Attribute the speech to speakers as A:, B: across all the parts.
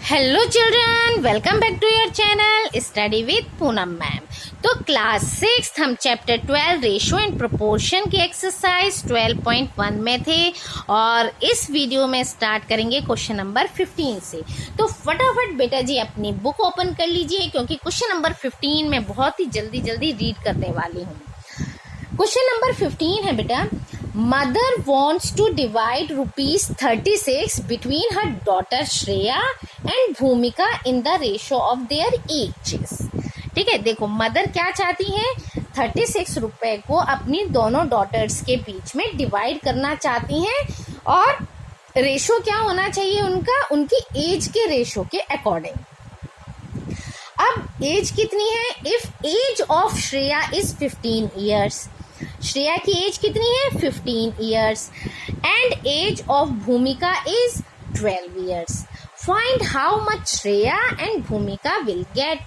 A: Hello children, welcome back to your channel study with Poonam ma'am. तो class 6 हम chapter 12 ratio and proportion की exercise 12.1 में थे और इस वीडियो में स्टार्ट करेंगे क्वेश्चन नंबर 15 से। तो फटाफट बेटा जी अपनी बुक ओपन कर लीजिए क्योंकि क्वेश्चन नंबर 15 में बहुत ही जल्दी रीड करने वाली हूँ। क्वेश्चन नंबर 15 है बेटा, mother wants to divide ₹36 between her daughter Shreya and Bhumika in the ratio of their ages. ठीक है, देखो मदर क्या चाहती है, 36 रुपए को अपनी दोनों डॉटर्स के बीच में डिवाइड करना चाहती हैं और रेशो क्या होना चाहिए उनका, उनकी एज के रेशो के अकॉर्डिंग। अब एज कितनी है, if age of Shreya is 15 years, Shreya की एज कितनी है 15 years and age of Bhumika is 12 years. Find how much Shreya and Bhumika will get,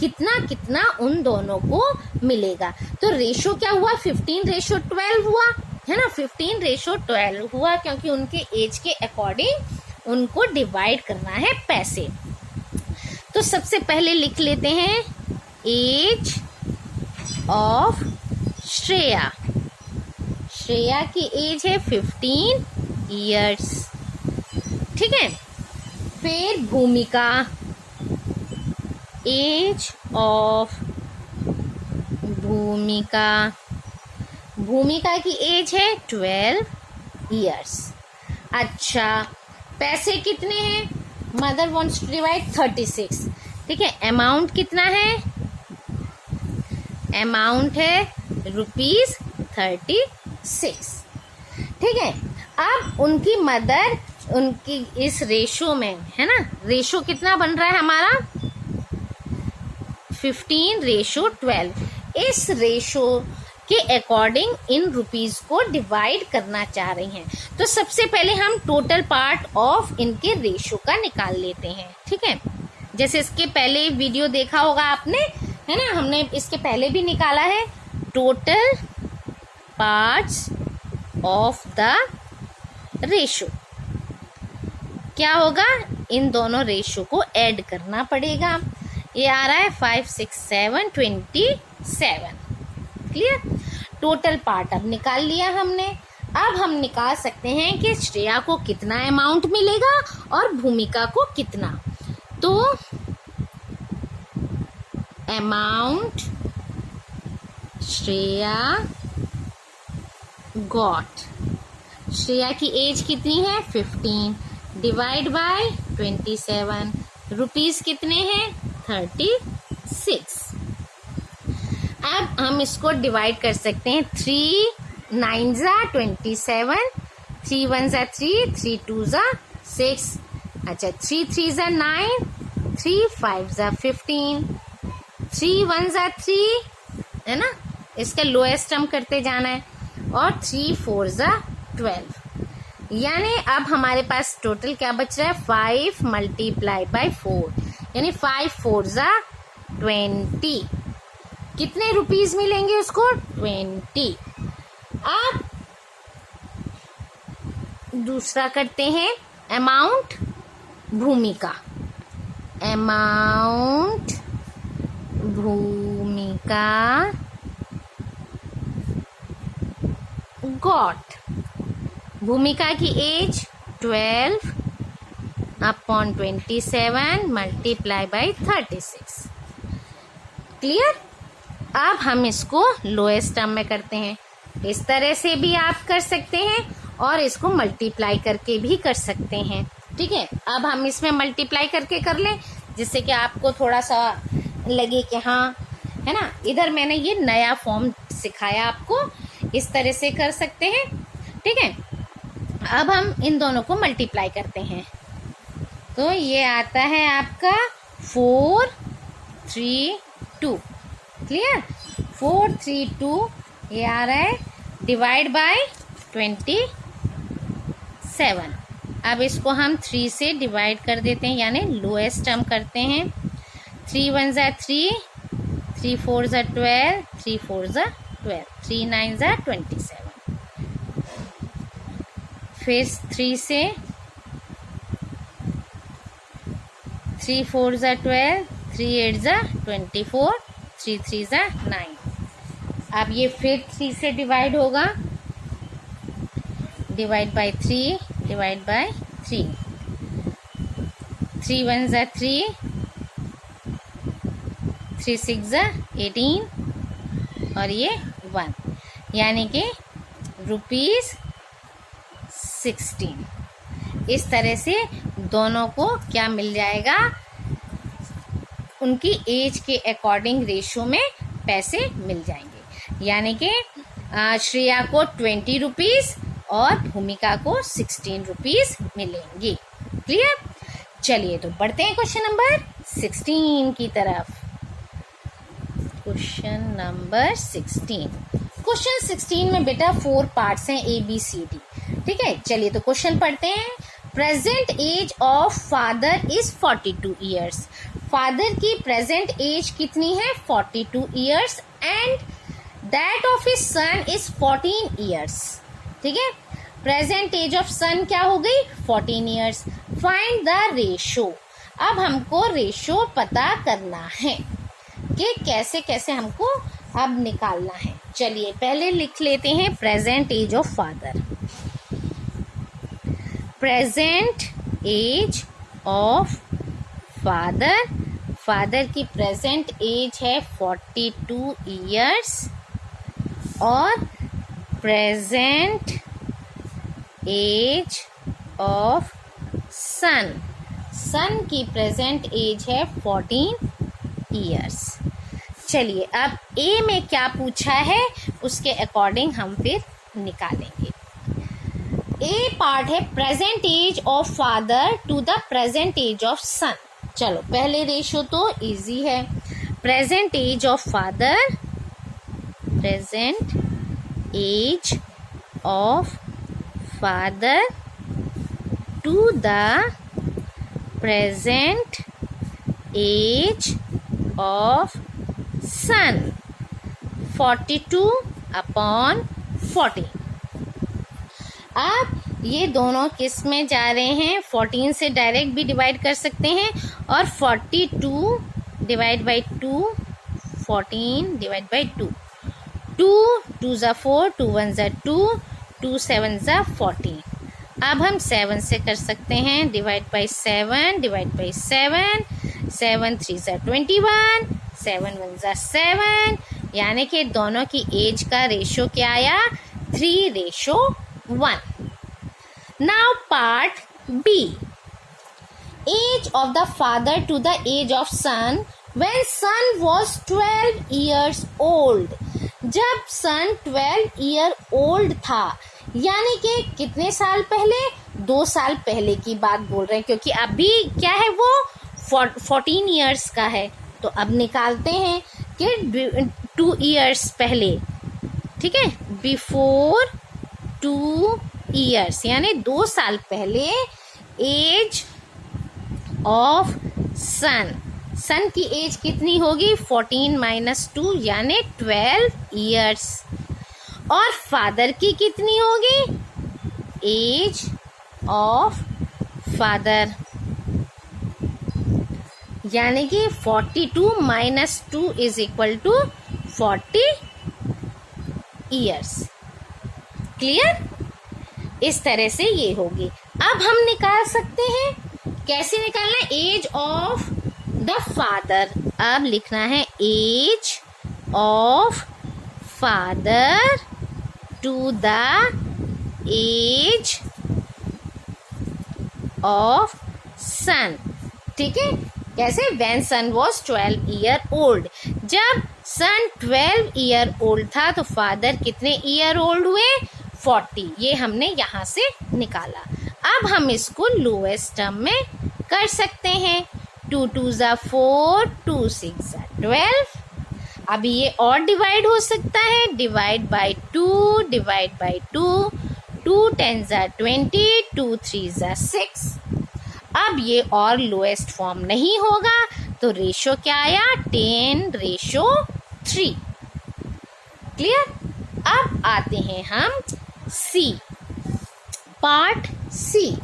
A: कितना कितना उन दोनों को मिलेगा। तो रेशो क्या हुआ, 15:12 हुआ है ना, 15:12 हुआ क्योंकि उनके एज के अकॉर्डिंग उनको डिवाइड करना है पैसे। तो सबसे पहले लिख लेते हैं एज ऑफ श्रेया, श्रेया की एज है 15 ईयर्स। ठीक है, फिर भूमिका, एज ऑफ भूमिका, भूमिका की एज है 12 ईयर्स। अच्छा, पैसे कितने हैं, मदर वॉन्ट्स टू डिवाइड 36। ठीक है, अमाउंट कितना है, अमाउंट है ₹36। ठीक है, अब उनकी मदर उनकी इस रेशो में है ना, रेशो कितना बन रहा है हमारा 15:12, इस रेशो के अकॉर्डिंग इन रुपीज को डिवाइड करना चाह रही हैं। तो सबसे पहले हम टोटल पार्ट ऑफ इनके रेशो का निकाल लेते हैं। ठीक है, जैसे इसके पहले वीडियो देखा होगा आपने, है ना, हमने इसके पहले भी निकाला है total parts of the ratio. क्या होगा, इन दोनों रेशो को ऐड करना पड़ेगा। ये आ रहा है 5, 6, 7, 27। क्लियर, टोटल पार्ट अब निकाल लिया हमने। अब हम निकाल सकते हैं कि श्रेया को कितना अमाउंट मिलेगा और भूमिका को कितना। तो अमाउंट श्रेया गॉट, श्रेया की एज कितनी है 15 डिवाइड बाय 27, रुपीज कितने हैं 36। अब हम इसको डिवाइड कर सकते हैं, 3 9 27, 3 1 3, 3 2 6, अच्छा 3 3 9, 3 5 15, 3 1 3 है ना, इसका लोएस्ट हम करते जाना है और 3 4 12, यानी अब हमारे पास टोटल क्या बच रहा है 5 मल्टीप्लाई बाय 4, यानी 5 4 20। कितने रुपीज मिलेंगे उसको 20। अब दूसरा करते हैं अमाउंट भूमिका, अमाउंट भूमिका गॉट, भूमिका की एज 12/27 मल्टीप्लाई बाय 36। क्लियर, अब हम इसको लोएस्ट टर्म में करते हैं। इस तरह से भी आप कर सकते हैं और इसको मल्टीप्लाई करके भी कर सकते हैं। ठीक है, अब हम इसमें मल्टीप्लाई करके कर लें जिससे कि आपको थोड़ा सा लगे कि हाँ, है ना, इधर मैंने ये नया फॉर्म सिखाया आपको, इस तरह से कर सकते हैं। ठीक है, अब हम इन दोनों को मल्टीप्लाई करते हैं तो ये आता है आपका 4 3 2। क्लियर, 4 3 2 ये आ रहा है डिवाइड बाय 27। अब इसको हम 3 से डिवाइड कर देते हैं, यानी लोएस्ट टर्म करते हैं। 3 1 3, 3 4 12, 3 4 12, 3 9 27। फिर 3 से 3 4 ज़ा 12, 3 8 ज़ा 24, 3 3 ज़ा 9। अब ये फिर 3 से डिवाइड होगा, डिवाइड बाय 3, डिवाइड बाय 3, 3 1 ज़ा 3, 3 6 ज़ा 18 और ये 1, यानी कि ₹16। इस तरह से दोनों को क्या मिल जाएगा, उनकी एज के अकॉर्डिंग रेशो में पैसे मिल जाएंगे, यानी कि श्रेया को ₹20 और भूमिका को ₹16 मिलेंगे। क्लियर? चलिए तो बढ़ते हैं क्वेश्चन नंबर 16 की तरफ। Question number 16। क्वेश्चन 16 में बेटा 4 पार्ट्स हैं, ABCD। ठीक है, चलिए तो क्वेश्चन पढ़ते हैं। Present age of father is 42 years. Father की प्रेजेंट एज कितनी है? 42 years and that of his son is 14 years. ठीक है, प्रेजेंट एज ऑफ सन क्या हो गई? 14 ईयर्स। Find the ratio. अब हमको रेशो पता करना है कि कैसे कैसे हमको अब निकालना है। चलिए पहले लिख लेते हैं present age of father. Present age of father, father की प्रेजेंट एज है 42 ईयर्स और present age of son, son की प्रेजेंट एज है 14 ईयर्स। चलिए अब ए में क्या पूछा है उसके अकॉर्डिंग हम फिर निकालेंगे। ए पार्ट है present age of father to the present age of son. चलो पहले रेशो तो इजी है। Present age of father, present age of father to the present age of son, 42 upon 40। अब ये दोनों किस में जा रहे हैं? 14 से डायरेक्ट भी डिवाइड कर सकते हैं और 42 डिवाइड बाई 2, 14 डिवाइड बाई 2, 2 2 ज़ा 4, 2 1 ज़ा 2, 2 7 ज़ा 14। अब हम 7 से कर सकते हैं, डिवाइड बाई 7, डिवाइड बाई 7, 7 3 ज़ा 21, 7 1 ज़ा 7, यानी कि दोनों की एज का रेशो क्या आया? 3:1। Now part B, age of the father to the age of son when son was 12 years old. जब सन 12 ईयर ओल्ड था, यानी कि कितने साल पहले? 2 साल पहले की बात बोल रहे हैं, क्योंकि अभी क्या है वो 14 ईयर्स का है। तो अब निकालते हैं कि 2 ईयर्स पहले, ठीक है, बिफोर 2 ईयर्स, यानी 2 साल पहले एज ऑफ सन, सन की एज कितनी होगी? 14 माइनस 2 यानी 12 ईयर्स। और फादर की कितनी होगी? एज ऑफ फादर यानी कि 42 minus 2 is equal to 40 years. Clear? इस तरह से ये होगी। अब हम निकाल सकते हैं, कैसे निकालना? Age of the father. अब लिखना है age of father to the age of son. ठीक है, कैसे? When son was 12 year old. जब सन 12 ईयर ओल्ड था तो फादर कितने ईयर ओल्ड हुए? 40। ये हमने यहाँ से निकाला। अब हम इसको लोएस्ट टर्म में कर सकते हैं। 2 2 ज़ा 4, 2 6 ज़ा 12। अभी ये और डिवाइड हो सकता है, डिवाइड बाई 2, डिवाइड बाई 2, 2 10 ज़ा 20, 2 3 ज़ा 6। अब ये और लोएस्ट फॉर्म नहीं होगा तो रेशो क्या आया? 10:3। क्लियर? अब आते हैं हम C, part C,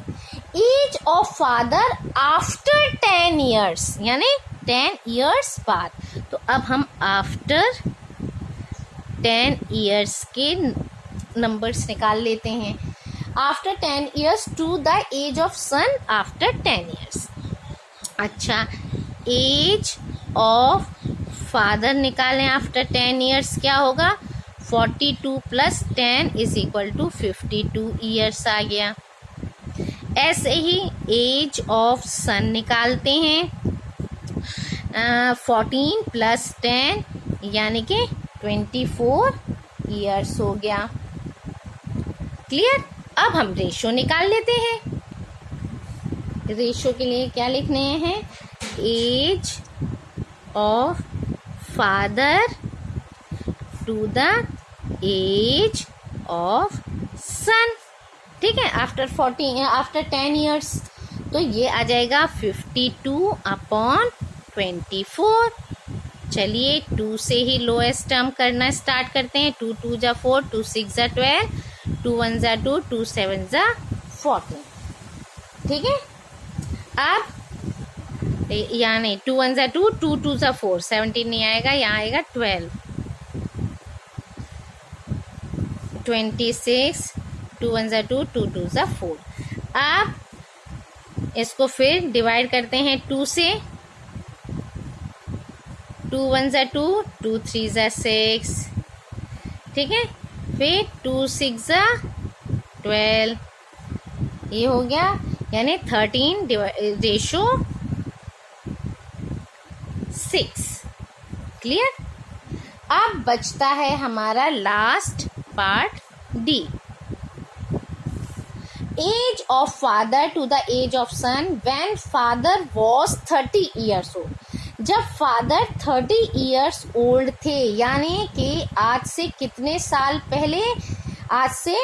A: age of father after 10 years, यानी 10 ईयर्स बाद। तो अब हम आफ्टर 10 ईयर्स के नंबर्स निकाल लेते हैं। After 10 years to the age of son after 10 years. अच्छा, एज ऑफ फादर निकालें आफ्टर 10 ईयर्स, क्या होगा? 42 plus 10 is equal to 52 years आ गया। ऐसे ही एज ऑफ सन निकालते हैं, 14 प्लस 10 यानी कि 24 ईयर्स हो गया। क्लियर? अब हम रेशो निकाल लेते हैं। रेशो के लिए क्या लिखने हैं? Age of father to the age of son. ठीक है, आफ्टर 10 ईयर्स तो ये आ जाएगा 52 अपॉन 24। चलिए 2 से ही लोएस्ट टर्म करना स्टार्ट करते हैं। 2 2 जा 4, 2 6 जा 12, 2 1 जा 2, 2 7 जा 14। ठीक है, अब यहाँ नहीं, 2 1 जा 2, 2 2 जा 4, 17 नहीं आएगा, यहाँ आएगा 12, 26, 2 1 जा 2, 2 2 जा 4। अब इसको फिर डिवाइड करते हैं 2 से। 2 1 जा 2, 2 3 जा 6। ठीक है, फिर 2 6 जा 12, ये हो गया, यानी 13 रेशो 6। क्लियर? अब बचता है हमारा last part D. Age of father to the age of son when father was 30 years old. जब फादर 30 ईयर्स ओल्ड थे, यानी कि आज से कितने साल पहले? आज से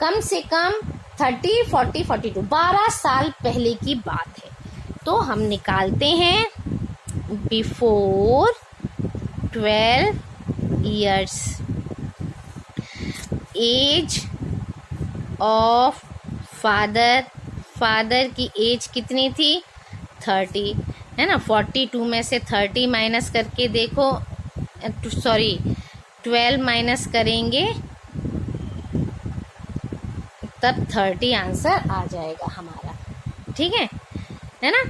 A: कम 30, 40, 42, 12 साल पहले की बात है। तो हम निकालते हैं before 12 years. Age of father की एज कितनी थी? 30, है ना। 42 में से 30 माइनस करके देखो, सॉरी 12 माइनस करेंगे तब 30 आंसर आ जाएगा हमारा। ठीक है ना।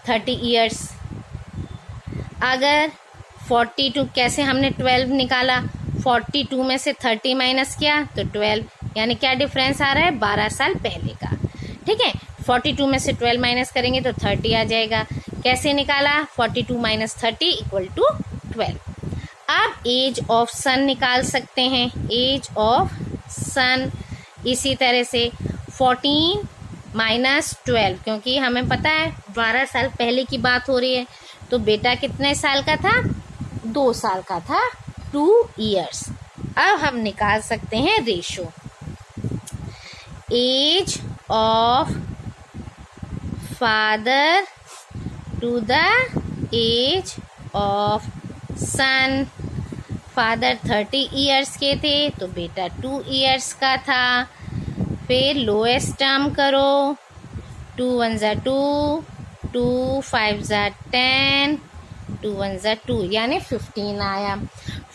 A: 30 ईयर्स। अगर 42, कैसे हमने 12 निकाला? 42 में से 30 माइनस किया तो 12, यानी क्या डिफरेंस आ रहा है? 12 साल पहले का। ठीक है, 42 में से 12 माइनस करेंगे तो 30 आ जाएगा। कैसे निकाला? 42 माइनस 30 इक्वल टू 12। अब एज ऑफ सन निकाल सकते हैं। एज ऑफ सन इसी तरह से 14 माइनस 12, क्योंकि हमें पता है 12 साल पहले की बात हो रही है, तो बेटा कितने साल का था? 2 साल का था, 2 ईयर्स। अब हम निकाल सकते हैं ratio. Age of father to the age of son. Father 30 years के थे तो बेटा 2 ईयर्स का था। फिर लोएस्ट टर्म करो, 2 1 जा 2, 2 5 जा 10, 2 1 जा 2, यानी 15 आया।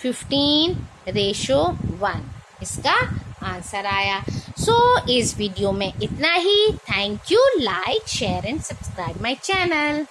A: 15 रेशो 1 इसका आंसर आया। सो इस वीडियो में इतना ही। Thank you. Like, share and subscribe my channel.